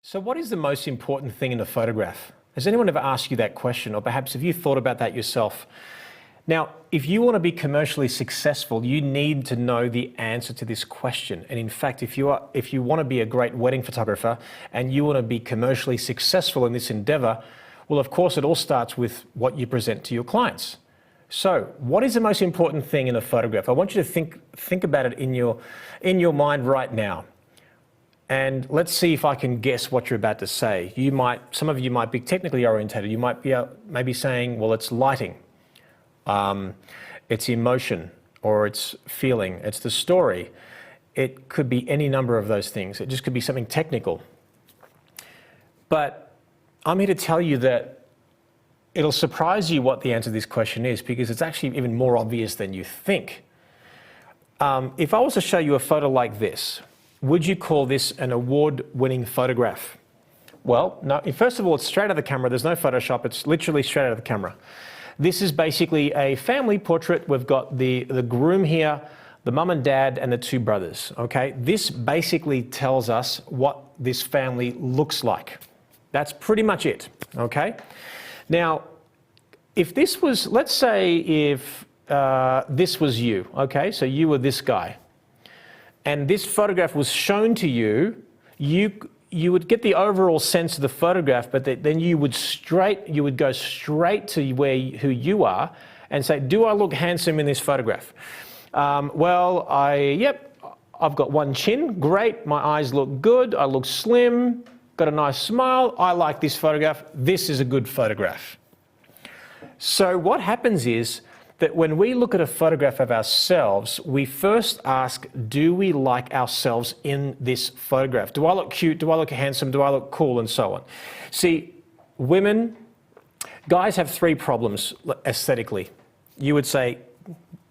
So what is the most important thing in a photograph? Has anyone ever asked you that question, or perhaps have you thought about that yourself? Now, if you want to be commercially successful, you need to know the answer to this question. And in fact, if you want to be a great wedding photographer and you want to be commercially successful in this endeavor, well, of course, it all starts with what you present to your clients. So what is the most important thing in a photograph? I want you to think about it in your mind right now. And let's see if I can guess what you're about to say. Some of you might be technically orientated. You might be maybe saying, well, it's lighting, it's emotion, or it's feeling, it's the story. It could be any number of those things. It just could be something technical. But I'm here to tell you that it'll surprise you what the answer to this question is, because it's actually even more obvious than you think. If I was to show you a photo like this, would you call this an award-winning photograph? Well, no. First of all, it's straight out of the camera. There's no Photoshop. It's literally straight out of the camera. This is basically a family portrait. We've got the groom here, the mum and dad, and the two brothers, okay? This basically tells us what this family looks like. That's pretty much it, okay? Now, if this was, let's say if this was you, okay? So you were this guy, and this photograph was shown to you, you would get the overall sense of the photograph, but then you would go straight to who you are and say, do I look handsome in this photograph? Well, I've got one chin, great, my eyes look good, I look slim, got a nice smile, I like this photograph, this is a good photograph. So what happens is that when we look at a photograph of ourselves, we first ask, do we like ourselves in this photograph? Do I look cute? Do I look handsome? Do I look cool? And so on. See, guys have three problems aesthetically. You would say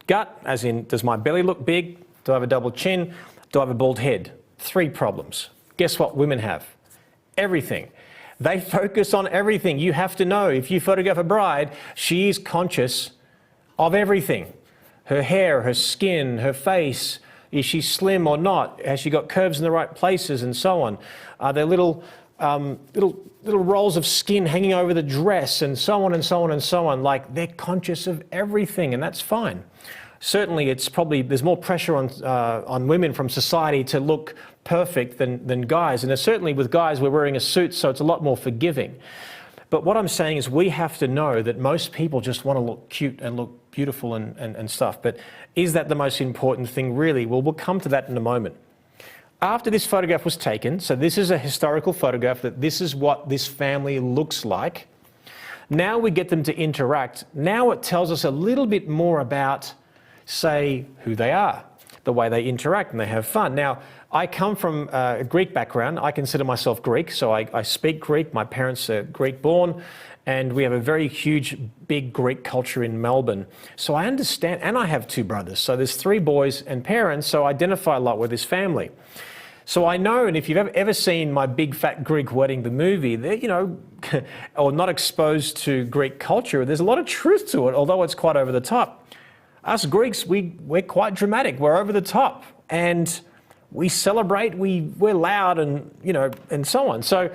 gut, as in, does my belly look big? Do I have a double chin? Do I have a bald head? Three problems. Guess what women have? Everything. They focus on everything. You have to know, if you photograph a bride, she is conscious of everything. Her hair, her skin, her face, is she slim or not? Has she got curves in the right places, and so on? Are there little rolls of skin hanging over the dress, and so on and so on and so on? Like, they're conscious of everything, and that's fine. Certainly, there's more pressure on women from society to look perfect than guys, and certainly with guys, we're wearing a suit, so it's a lot more forgiving. But what I'm saying is we have to know that most people just want to look cute and look beautiful and stuff. But is that the most important thing really? Well, we'll come to that in a moment. After this photograph was taken, so this is a historical photograph, that this is what this family looks like. Now we get them to interact. Now it tells us a little bit more about, say, who they are, the way they interact and they have fun. Now, I come from a Greek background. I consider myself Greek, so I speak Greek. My parents are Greek-born, and we have a very huge, big Greek culture in Melbourne. So I understand, and I have two brothers. So there's three boys and parents, so I identify a lot with this family. So I know, and if you've ever seen My Big Fat Greek Wedding, the movie, or not exposed to Greek culture, there's a lot of truth to it, although it's quite over the top. Us Greeks, we're quite dramatic. We're over the top, and we celebrate, we're loud, and so on. So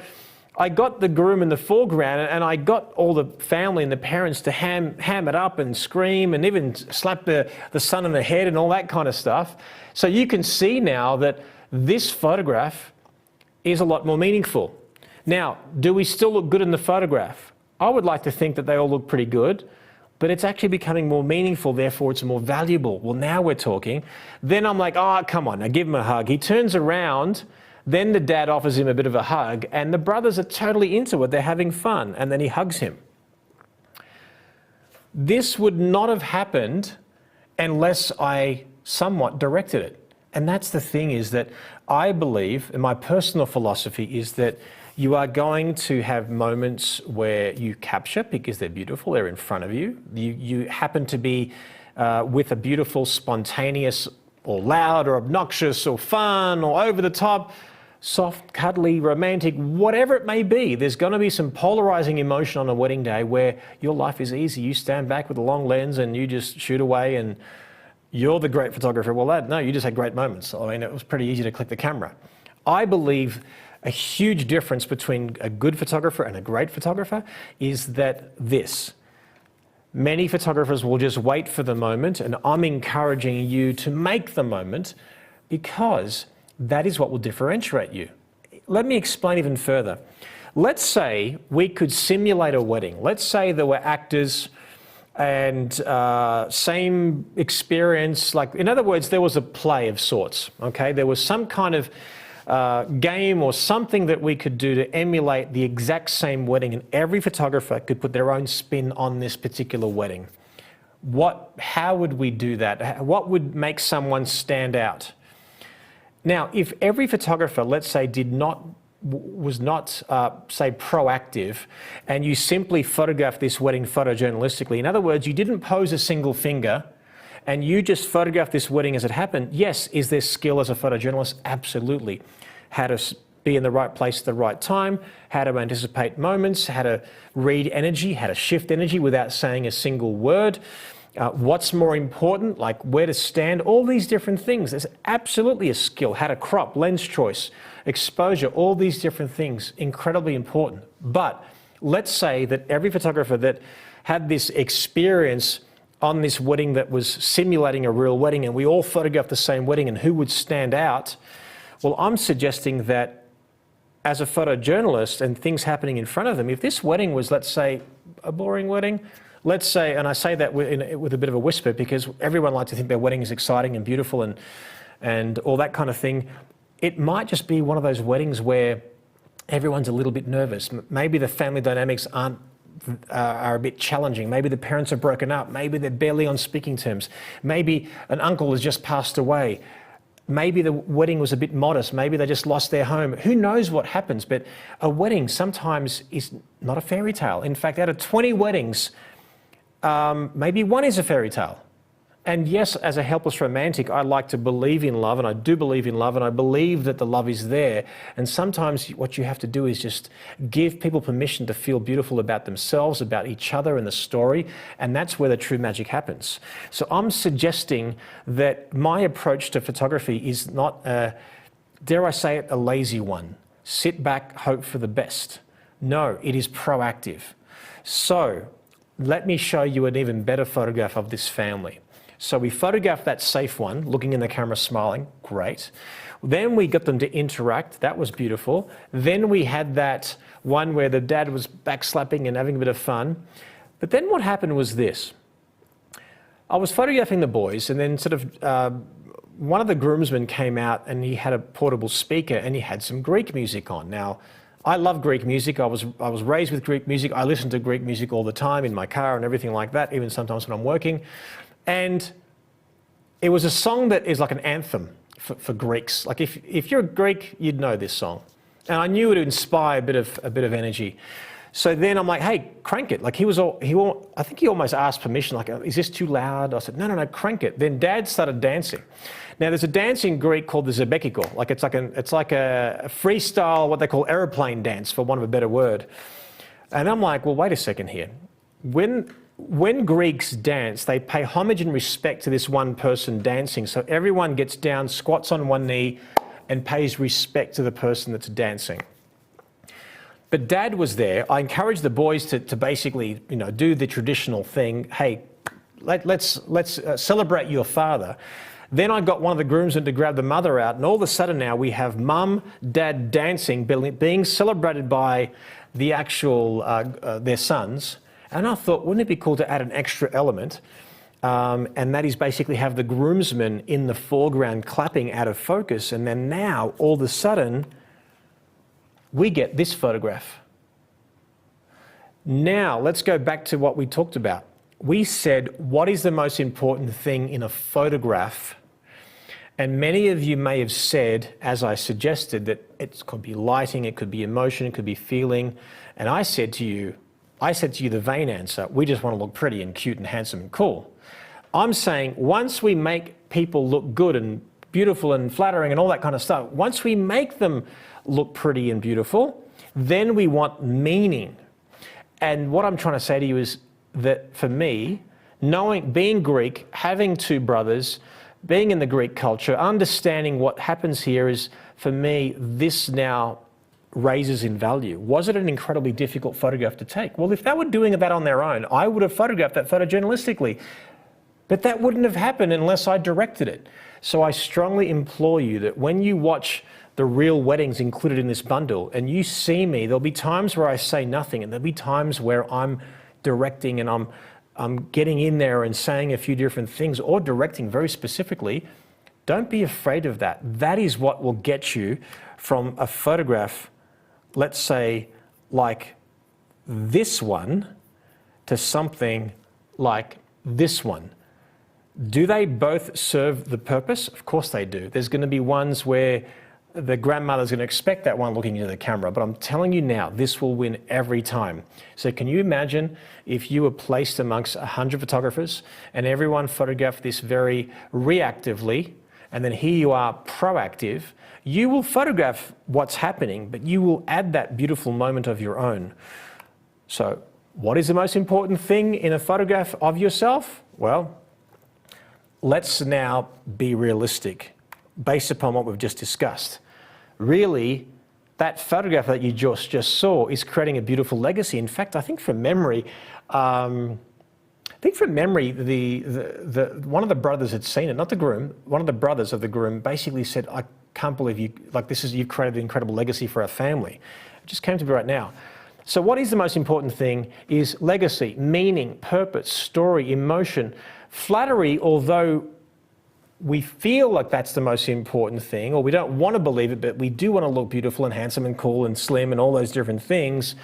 I got the groom in the foreground, and I got all the family and the parents to ham it up and scream and even slap the son in the head and all that kind of stuff. So you can see now that this photograph is a lot more meaningful. Now, do we still look good in the photograph? I would like to think that they all look pretty good, but it's actually becoming more meaningful, therefore it's more valuable. Well, now we're talking. Then I'm like, oh, come on, now give him a hug. He turns around, then the dad offers him a bit of a hug, and the brothers are totally into it. They're having fun, and then he hugs him. This would not have happened unless I somewhat directed it. And that's the thing, is that I believe, and my personal philosophy is that you are going to have moments where you capture because they're beautiful, they're in front of you. You happen to be with a beautiful, spontaneous, or loud, or obnoxious, or fun, or over the top, soft, cuddly, romantic, whatever it may be. There's going to be some polarizing emotion on a wedding day where your life is easy. You stand back with a long lens and you just shoot away, and you're the great photographer. Well, no, you just had great moments. I mean, it was pretty easy to click the camera. I believe A huge difference between a good photographer and a great photographer is that many photographers will just wait for the moment, and I'm encouraging you to make the moment because that is what will differentiate you. Let me explain even further. Let's say we could simulate a wedding. Let's say there were actors and same experience, like in other words, there was a play of sorts, okay? There was some kind of game or something that we could do to emulate the exact same wedding, and every photographer could put their own spin on this particular wedding. How would we do that? What would make someone stand out? Now, if every photographer, let's say, was not, say, proactive, and you simply photographed this wedding photojournalistically, in other words, you didn't pose a single finger, and you just photographed this wedding as it happened, yes, is there skill as a photojournalist? Absolutely. How to be in the right place at the right time, how to anticipate moments, how to read energy, how to shift energy without saying a single word. What's more important, like where to stand, all these different things. There's absolutely a skill. How to crop, lens choice, exposure, all these different things, incredibly important. But let's say that every photographer that had this experience on this wedding that was simulating a real wedding, and we all photographed the same wedding, and who would stand out? Well, I'm suggesting that as a photojournalist and things happening in front of them, if this wedding was, let's say, a boring wedding, let's say, and I say that with a bit of a whisper because everyone likes to think their wedding is exciting and beautiful and all that kind of thing. It might just be one of those weddings where everyone's a little bit nervous. Maybe the family dynamics are a bit challenging. Maybe the parents are broken up. Maybe they're barely on speaking terms. Maybe an uncle has just passed away. Maybe the wedding was a bit modest. Maybe they just lost their home. Who knows what happens? But a wedding sometimes is not a fairy tale. In fact, out of 20 weddings, maybe one is a fairy tale. And yes, as a helpless romantic, I like to believe in love, and I do believe in love, and I believe that the love is there. And sometimes what you have to do is just give people permission to feel beautiful about themselves, about each other and the story, and that's where the true magic happens. So I'm suggesting that my approach to photography is not, dare I say it, a lazy one. Sit back, hope for the best. No, it is proactive. So let me show you an even better photograph of this family. So we photographed that safe one, looking in the camera, smiling, great. Then we got them to interact, that was beautiful. Then we had that one where the dad was backslapping and having a bit of fun. But then what happened was this. I was photographing the boys, and then sort of one of the groomsmen came out and he had a portable speaker and he had some Greek music on. Now, I love Greek music. I was raised with Greek music. I listen to Greek music all the time in my car and everything like that, even sometimes when I'm working. And it was a song that is like an anthem for Greeks. Like if you're a Greek, you'd know this song. And I knew it would inspire a bit of energy. So then I'm like, hey, crank it. Like I think he almost asked permission, like, is this too loud? I said, no, crank it. Then Dad started dancing. Now there's a dance in Greek called the Zebekiko. Like it's like a freestyle, what they call aeroplane dance, for want of a better word. And I'm like, well, wait a second here. When Greeks dance, they pay homage and respect to this one person dancing. So everyone gets down, squats on one knee, and pays respect to the person that's dancing. But Dad was there. I encouraged the boys to basically, do the traditional thing. Hey, let's celebrate your father. Then I got one of the groomsmen to grab the mother out, and all of a sudden now we have Mum, Dad dancing, being celebrated by the actual their sons. And I thought, wouldn't it be cool to add an extra element? And that is basically have the groomsmen in the foreground clapping out of focus. And then now, all of a sudden, we get this photograph. Now, let's go back to what we talked about. We said, what is the most important thing in a photograph? And many of you may have said, as I suggested, that it could be lighting, it could be emotion, it could be feeling. And I said to you the vain answer, we just want to look pretty and cute and handsome and cool. I'm saying once we make people look good and beautiful and flattering and all that kind of stuff, once we make them look pretty and beautiful, then we want meaning. And what I'm trying to say to you is that for me, being Greek, having two brothers, being in the Greek culture, understanding what happens here is, for me, this now raises in value? Was it an incredibly difficult photograph to take? Well, if they were doing that on their own, I would have photographed that photojournalistically. But that wouldn't have happened unless I directed it. So I strongly implore you that when you watch the real weddings included in this bundle and you see me, there'll be times where I say nothing and there'll be times where I'm directing and I'm getting in there and saying a few different things or directing very specifically. Don't be afraid of that. That is what will get you from a photograph, let's say, like this one to something like this one. Do they both serve the purpose? Of course they do. There's going to be ones where the grandmother's going to expect that one looking into the camera, but I'm telling you now, this will win every time. So can you imagine if you were placed amongst 100 photographers and everyone photographed this very reactively, and then here you are proactive? You will photograph what's happening, but you will add that beautiful moment of your own. So what is the most important thing in a photograph of yourself? Well, let's now be realistic based upon what we've just discussed. Really, that photograph that you just saw is creating a beautiful legacy. In fact, I think from memory, one of the brothers had seen it, not the groom, one of the brothers of the groom basically said, I can't believe you've created an incredible legacy for our family. It just came to me right now. So what is the most important thing is legacy, meaning, purpose, story, emotion. Flattery, although we feel like that's the most important thing, or we don't want to believe it, but we do want to look beautiful and handsome and cool and slim and all those different things,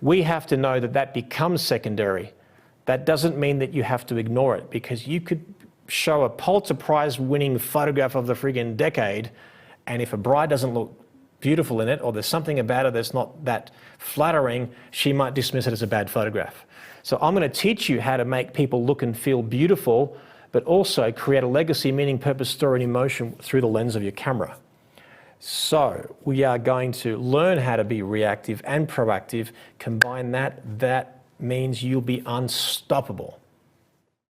we have to know that that becomes secondary. That doesn't mean that you have to ignore it, because you could show a Pulitzer Prize winning photograph of the friggin' decade, and if a bride doesn't look beautiful in it, or there's something about it that's not that flattering, she might dismiss it as a bad photograph. So I'm going to teach you how to make people look and feel beautiful, but also create a legacy, meaning, purpose, story, and emotion through the lens of your camera. So we are going to learn how to be reactive and proactive. Combine that, that means you'll be unstoppable.